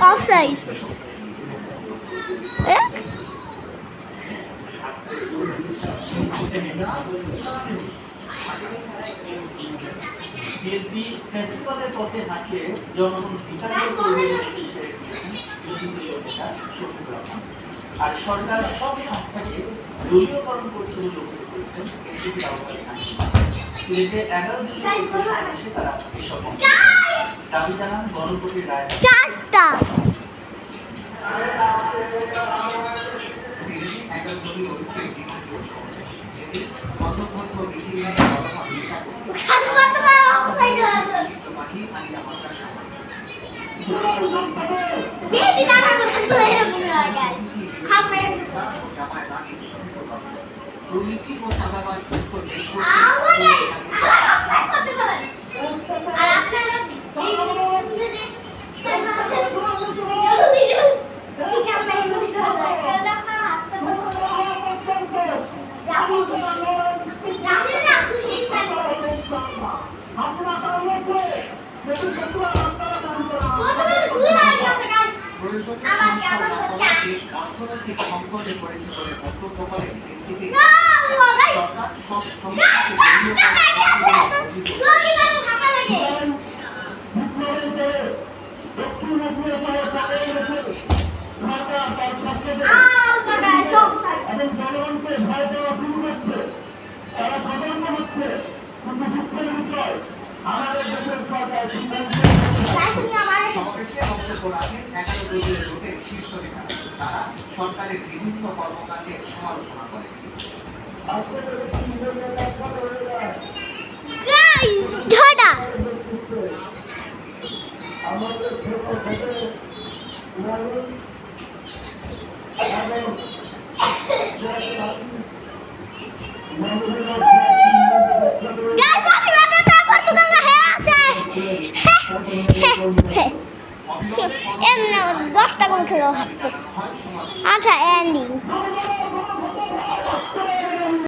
Offside. BNP ফেস্টিভ্যালের পথে হাঁটলে জনগণ বিচারের আর সরকার সব সংস্থাকে দলীয়করণ করছে বলে অভিযোগ করেছেন এনসিপির আহ্বায়ক সিলেটে 11 জনের এসে তারা এসব দাবি জানান গণভোটের রায় 4টা দুর্নীতি ও চাঁদাবাজ মুক্ত দেশ অর্থনৈতিক সংকটে পড়েছে বলে মন্তব্য করেন এনসিপি সরকার সব সমাবেশে বক্তব্য রাখেন 11 দলীয় জোটের শীর্ষ নেতারা। তারা সরকারের বিভিন্ন কর্মকাণ্ডের সমালোচনা করেন। Em nào gót ta con khờ. Anh trả em đi.